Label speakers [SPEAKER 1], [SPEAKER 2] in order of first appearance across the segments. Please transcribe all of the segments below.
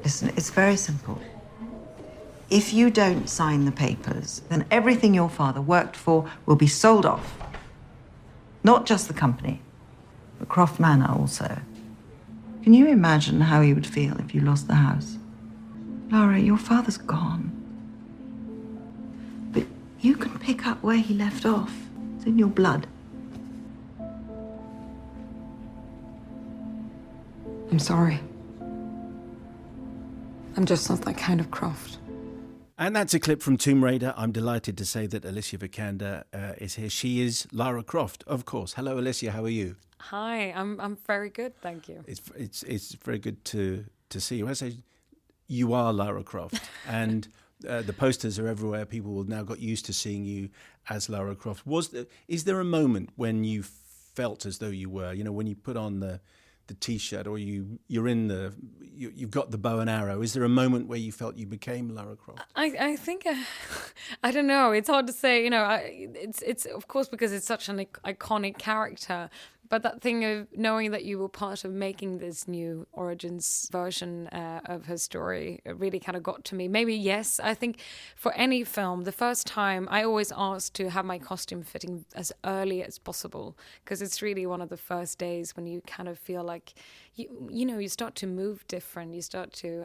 [SPEAKER 1] Listen, it's very simple. If you don't sign the papers, then everything your father worked for will be sold off. Not just the company, but Croft Manor also. Can you imagine how you would feel if you lost the house? Lara, your father's gone. But you can pick up where he left off. It's in your blood.
[SPEAKER 2] I'm sorry. I'm just not that kind of Croft.
[SPEAKER 3] And that's a clip from Tomb Raider. I'm delighted to say that Alicia Vikander is here. She is Lara Croft, of course. Hello, Alicia. How are you?
[SPEAKER 4] Hi, I'm very good, thank you.
[SPEAKER 3] It's very good to see you. I say you are Lara Croft, and the posters are everywhere. People have now got used to seeing you as Lara Croft. Is there a moment when you felt as though you were? You know, when you put on the T-shirt, or you've got the bow and arrow. Is there a moment where you felt you became Lara Croft?
[SPEAKER 4] I think I don't know. It's hard to say. You know, it's of course because it's such an iconic character. But that thing of knowing that you were part of making this new Origins version of her story, it really kind of got to me. Maybe, yes, I think for any film, the first time I always ask to have my costume fitting as early as possible, because it's really one of the first days when you kind of feel like, you start to move different, you start to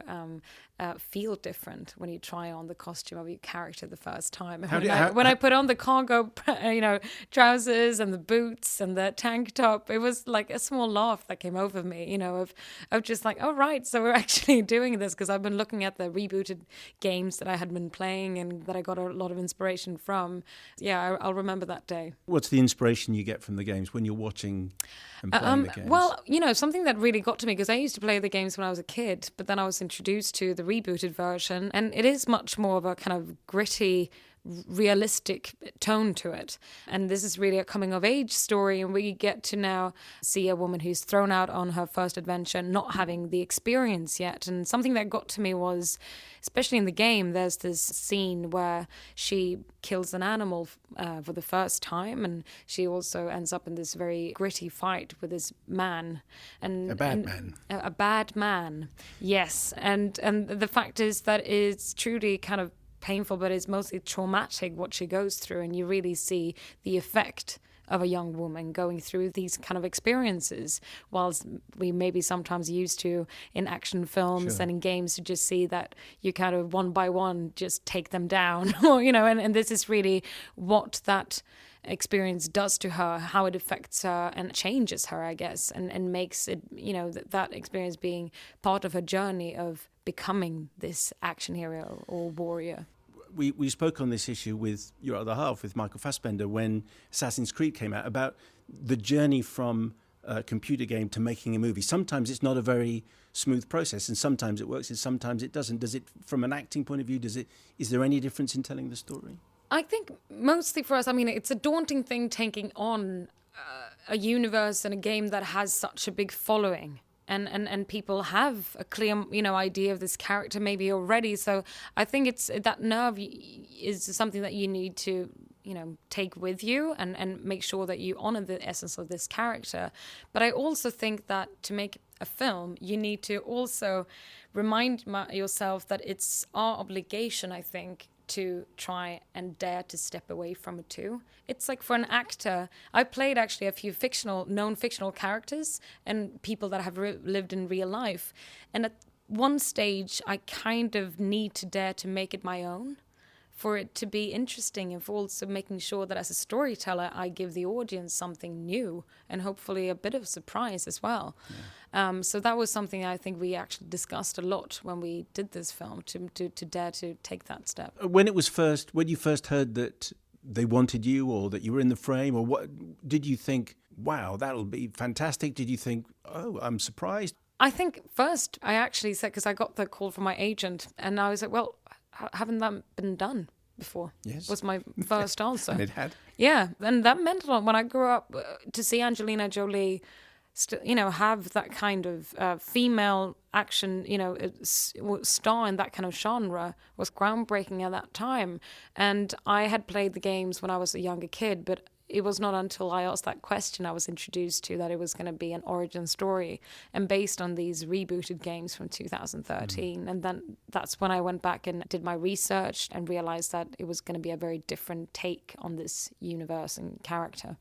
[SPEAKER 4] feel different when you try on the costume of your character the first time. When I put on the cargo, trousers and the boots and the tank top, it was like a small laugh that came over me, of just like, oh, right, so we're actually doing this, because I've been looking at the rebooted games that I had been playing and that I got a lot of inspiration from. Yeah, I'll remember that day.
[SPEAKER 3] What's the inspiration you get from the games when you're watching and playing the games?
[SPEAKER 4] Well, something that really got to me, because I used to play the games when I was a kid, but then I was introduced to the rebooted version, and it is much more of a kind of gritty, realistic tone to it. And this is really a coming of age story, and we get to now see a woman who's thrown out on her first adventure, not having the experience yet. And something that got to me was, especially in the game, there's this scene where she kills an animal for the first time, and she also ends up in this very gritty fight with this man. A bad man, yes. And the fact is that it's truly kind of painful, but it's mostly traumatic what she goes through, and you really see the effect of a young woman going through these kind of experiences, whilst we maybe sometimes used to in action films and in games to just see that you kind of one by one just take them down, or and this is really what that experience does to her, how it affects her and changes her, I guess, and makes it, that experience being part of her journey of becoming this action hero or warrior.
[SPEAKER 3] We spoke on this issue with your other half, with Michael Fassbender, when Assassin's Creed came out, about the journey from a computer game to making a movie. Sometimes it's not a very smooth process, and sometimes it works and sometimes it doesn't. Does it, from an acting point of view, is there any difference in telling the story?
[SPEAKER 4] I think mostly for us, it's a daunting thing taking on a universe and a game that has such a big following. And people have a clear, idea of this character maybe already. So I think it's that nerve is something that you need to, take with you and make sure that you honor the essence of this character. But I also think that to make a film, you need to also remind yourself that it's our obligation, I think, to try and dare to step away from it too. It's like for an actor, I played actually a few known fictional characters and people that have lived in real life. And at one stage, I kind of need to dare to make it my own, for it to be interesting, and for also making sure that as a storyteller, I give the audience something new and hopefully a bit of surprise as well. Yeah. So that was something I think we actually discussed a lot when we did this film, to dare to take that step.
[SPEAKER 3] When you first heard that they wanted you, or that you were in the frame, or what, did you think, wow, that'll be fantastic? Did you think, oh, I'm surprised?
[SPEAKER 4] I think first I actually said, because I got the call from my agent, and I was like, well, haven't that been done before?
[SPEAKER 3] Yes.
[SPEAKER 4] Was my first answer.
[SPEAKER 3] And it had.
[SPEAKER 4] Yeah, and that meant a lot. When I grew up, to see Angelina Jolie have that kind of female action, star in that kind of genre was groundbreaking at that time. And I had played the games when I was a younger kid, but it was not until I asked that question I was introduced to that it was going to be an origin story and based on these rebooted games from 2013. And then that's when I went back and did my research and realized that it was going to be a very different take on this universe and character.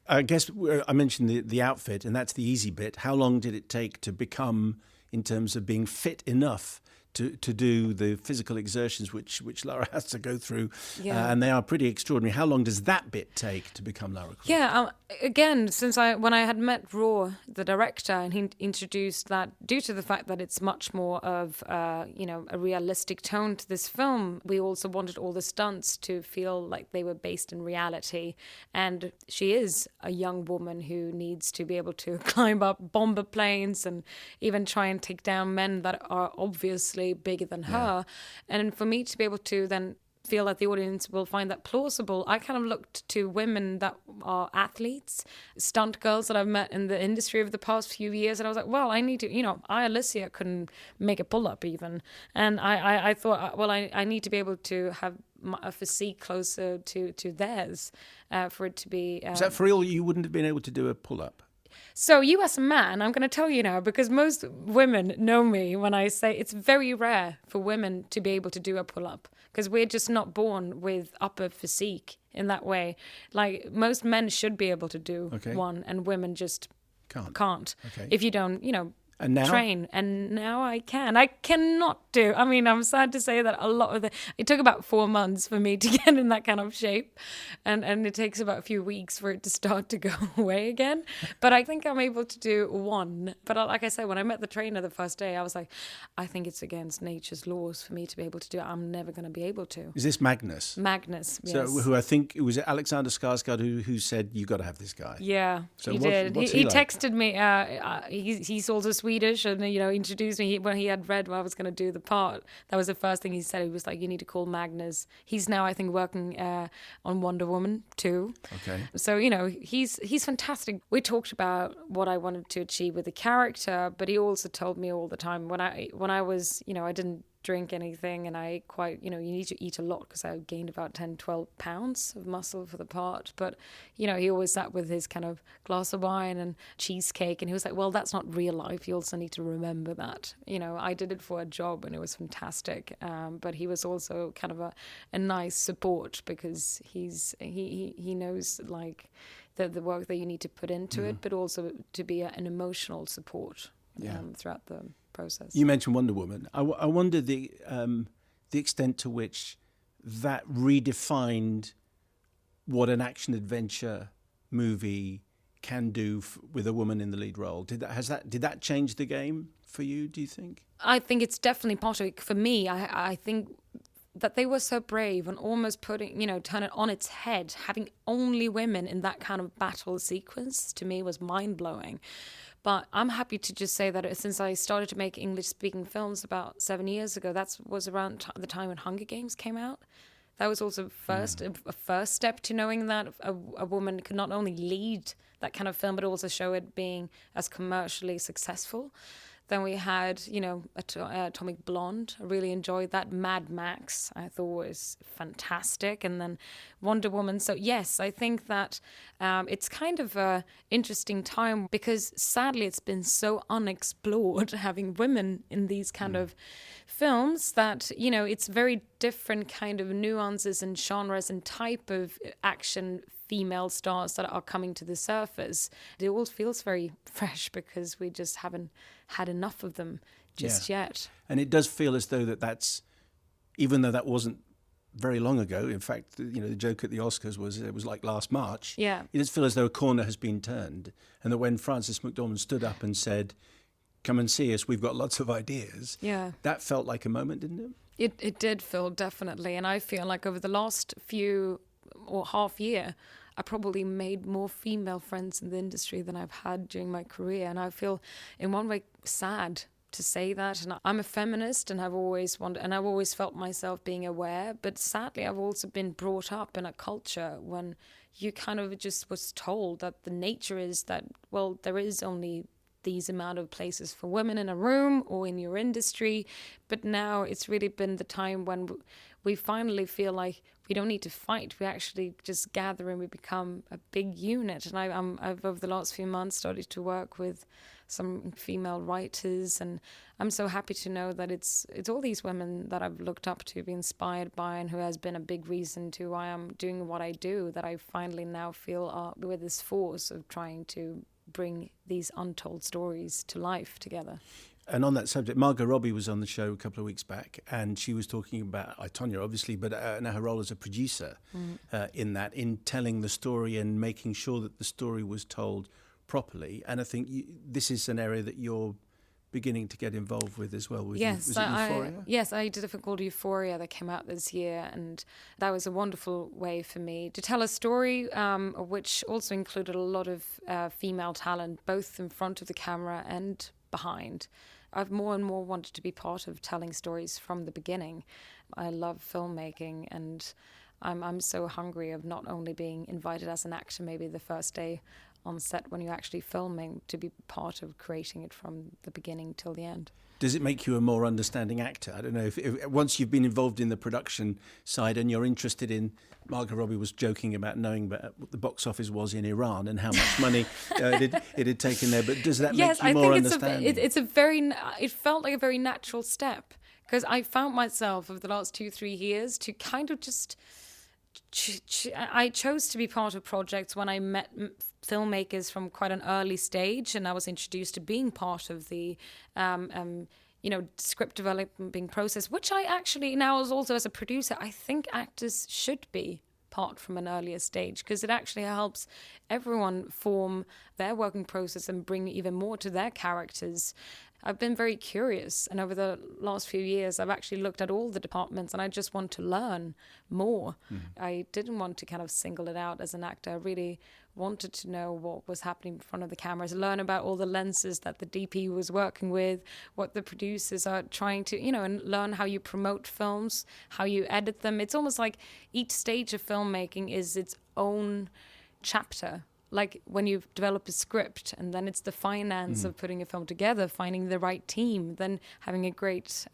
[SPEAKER 3] I guess I mentioned the outfit, and that's the easy bit. How long did it take to become, in terms of being fit enough to do the physical exertions which Lara has to go through? And they are pretty extraordinary. How long does that bit take to become Lara Croft?
[SPEAKER 4] Yeah, again, when I had met Raw, the director, and he introduced that due to the fact that it's much more of a realistic tone to this film, we also wanted all the stunts to feel like they were based in reality. And she is a young woman who needs to be able to climb up bomber planes and even try and take down men that are obviously bigger than her. And for me to be able to then feel that the audience will find that plausible, I kind of looked to women that are athletes, stunt girls that I've met in the industry over the past few years, and I was like, well, I need to, Alicia couldn't make a pull-up even, and I thought, well, I need to be able to have a physique closer to theirs for it to be...
[SPEAKER 3] Is that for real? You wouldn't have been able to do a pull-up?
[SPEAKER 4] So you as a man, I'm going to tell you now, because most women know me when I say it's very rare for women to be able to do a pull-up because we're just not born with upper physique in that way. Like most men should be able to do one and women just can't.
[SPEAKER 3] Okay.
[SPEAKER 4] If you don't,
[SPEAKER 3] and now?
[SPEAKER 4] Train. And now I can. I cannot do. I mean, I'm sad to say that a lot of it took about 4 months for me to get in that kind of shape. And it takes about a few weeks for it to start to go away again. But I think I'm able to do one. But like I said, when I met the trainer the first day, I was like, I think it's against nature's laws for me to be able to do it. I'm never going to be able to.
[SPEAKER 3] Is this Magnus?
[SPEAKER 4] Magnus, yes.
[SPEAKER 3] So who I think, it was Alexander Skarsgård who said, you got to have this guy.
[SPEAKER 4] Yeah,
[SPEAKER 3] so
[SPEAKER 4] he did. He
[SPEAKER 3] like?
[SPEAKER 4] texted me. He's also Swedish and, introduced me when he had read what I was going to do the part. That was the first thing he said. He was like, you need to call Magnus. He's now, I think, working on Wonder Woman 2.
[SPEAKER 3] Okay.
[SPEAKER 4] So, he's fantastic. We talked about what I wanted to achieve with the character, but he also told me all the time when I was, I didn't drink anything and I quite, you need to eat a lot because I gained about 10, 12 pounds of muscle for the part. But, he always sat with his kind of glass of wine and cheesecake and he was like, well, that's not real life. You also need to remember that. I did it for a job and it was fantastic. But he was also kind of a nice support because he knows like the work that you need to put into it, but also to be an emotional support throughout the process.
[SPEAKER 3] You mentioned Wonder Woman. I wonder the extent to which that redefined what an action adventure movie can do with a woman in the lead role. Did that change the game for you, do you think?
[SPEAKER 4] I think it's definitely part of it. For me, I think that they were so brave and almost putting, turn it on its head. Having only women in that kind of battle sequence, to me, was mind-blowing. But I'm happy to just say that since I started to make English-speaking films about 7 years ago, that was around the time when Hunger Games came out. That was also a first step to knowing that a woman could not only lead that kind of film, but also show it being as commercially successful. Then we had, Atomic Blonde. I really enjoyed that. Mad Max, I thought was fantastic. And then Wonder Woman. So, yes, I think that it's kind of an interesting time because, sadly, it's been so unexplored having women in these kind of films that, it's very different kind of nuances and genres and type of action female stars that are coming to the surface. It all feels very fresh because we just haven't had enough of them just yet.
[SPEAKER 3] And it does feel as though that's, even though that wasn't very long ago, in fact, the joke at the Oscars was it was like last March.
[SPEAKER 4] Yeah.
[SPEAKER 3] It does feel as though a corner has been turned and that when Frances McDormand stood up and said, come and see us, we've got lots of ideas.
[SPEAKER 4] Yeah.
[SPEAKER 3] That felt like a moment, didn't it?
[SPEAKER 4] It did feel, definitely. And I feel like over the last few or half year, I probably made more female friends in the industry than I've had during my career. And I feel in one way sad to say that. And I'm a feminist and I've always felt myself being aware. But sadly, I've also been brought up in a culture when you kind of just was told that the nature is that, well, there is only these amount of places for women in a room or in your industry. But now it's really been the time when we finally feel like we don't need to fight. We actually just gather and we become a big unit. And I've over the last few months started to work with some female writers, and I'm so happy to know that it's all these women that I've looked up to, been inspired by, and who has been a big reason to why I'm doing what I do, that I finally now feel are with this force of trying to bring these untold stories to life together.
[SPEAKER 3] And on that subject, Margot Robbie was on the show a couple of weeks back, and she was talking about Tonya, obviously, but now her role as a producer in telling the story and making sure that the story was told properly. And I think this is an area that you're beginning to get involved with as well. Was it Euphoria?
[SPEAKER 4] Yes, I did a film called Euphoria that came out this year, and that was a wonderful way for me to tell a story, which also included a lot of female talent, both in front of the camera and behind. I've more and more wanted to be part of telling stories from the beginning. I love filmmaking, and I'm so hungry of not only being invited as an actor maybe the first day on set when you're actually filming, to be part of creating it from the beginning till the end.
[SPEAKER 3] Does it make you a more understanding actor? I don't know, if once you've been involved in the production side and you're interested in, Margot Robbie was joking about knowing what the box office was in Iran and how much money it had taken there, but does that make you more understanding?
[SPEAKER 4] It felt like a very natural step, because I found myself over the last 2-3 years to kind of just... I chose to be part of projects when I met filmmakers from quite an early stage, and I was introduced to being part of the script developing process, which I actually now, as a producer, I think actors should be part from an earlier stage, because it actually helps everyone form their working process and bring even more to their characters. I've been very curious, and over the last few years, I've actually looked at all the departments, and I just want to learn more. I didn't want to kind of single it out as an actor. I really wanted to know what was happening in front of the cameras, learn about all the lenses that the DP was working with, what the producers are trying to, and learn how you promote films, how you edit them. It's almost like each stage of filmmaking is its own chapter. Like when you develop a script, and then it's the finance of putting a film together, finding the right team, then having a great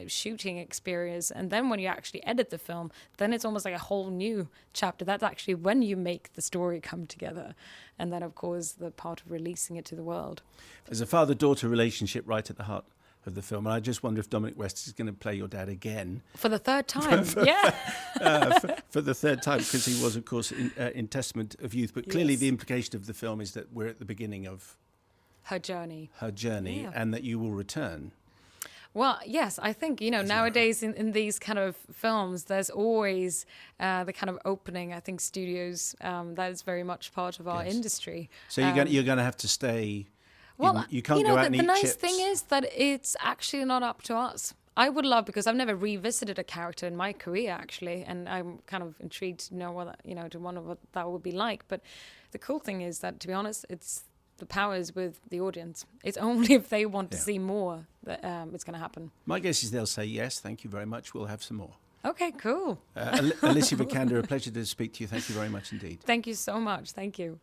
[SPEAKER 4] shooting experience. And then when you actually edit the film, then it's almost like a whole new chapter. That's actually when you make the story come together. And then, of course, the part of releasing it to the world.
[SPEAKER 3] There's a father-daughter relationship right at the heart of the film, and I just wonder if Dominic West is going to play your dad again
[SPEAKER 4] for the third time.
[SPEAKER 3] For the third time, because he was, of course, in Testament of Youth. But clearly, the implication of the film is that we're at the beginning of
[SPEAKER 4] her journey,
[SPEAKER 3] and that you will return.
[SPEAKER 4] Well, yes, I think, nowadays in these kind of films, there's always the kind of opening. I think studios, that is very much part of our industry.
[SPEAKER 3] So you're going to have to stay.
[SPEAKER 4] Well,
[SPEAKER 3] you can't go out and eat
[SPEAKER 4] the nice
[SPEAKER 3] chips.
[SPEAKER 4] thing is that it's actually not up to us. I would love, because I've never revisited a character in my career, actually, and I'm kind of intrigued to know what that would be like. But the cool thing is that, to be honest, the power is with the audience. It's only if they want to see more that it's going to happen.
[SPEAKER 3] My guess is they'll say yes. Thank you very much. We'll have some more.
[SPEAKER 4] Okay, cool.
[SPEAKER 3] Alicia Vikander, a pleasure to speak to you. Thank you very much indeed.
[SPEAKER 4] Thank you so much. Thank you.